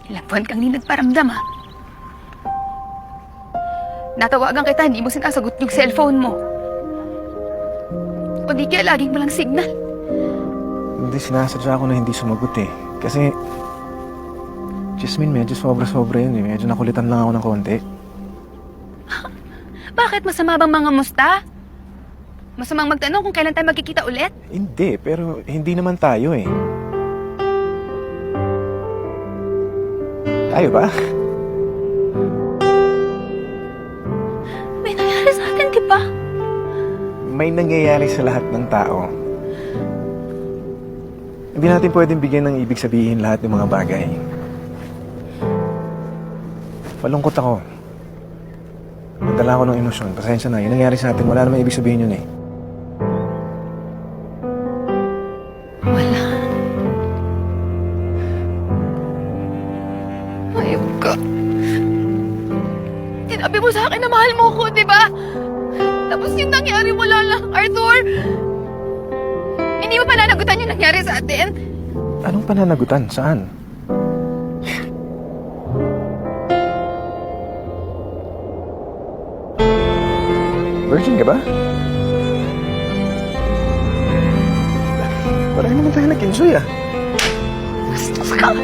Ilang buwan kang di nagparamdam, ha? Natawagan kita, hindi mo sinasagot yung cellphone mo. O di kaya laging walang signal. Hindi, sinasadya ako na hindi sumagot eh. Kasi, Jasmine, medyo sobra-sobra yun eh. Medyo nakulitan lang ako ng konti. Bakit masama bang mga musta? Masamang magtanong kung kailan tayo magkikita ulit? Hindi, pero hindi naman tayo eh. Tayo ba? May nangyari sa atin, di ba? May nangyayari sa lahat ng tao. Hindi natin pwedeng bigyan ng ibig sabihin lahat ng mga bagay. Malungkot ako. Nagdala ako ng emosyon. Pasensya na. Yung nangyari sa atin, wala namang ibig sabihin yun eh. Wala. Ayok ka. Sinabi mo sa akin na mahal mo ko, di ba? Tapos yung nangyari wala lang, Arthur. Hindi mo pananagutan yung nangyari sa atin? Anong pananagutan? Saan? Virgin ka ba? Parang naman tayo nag-enjoy ah. Bastos ka.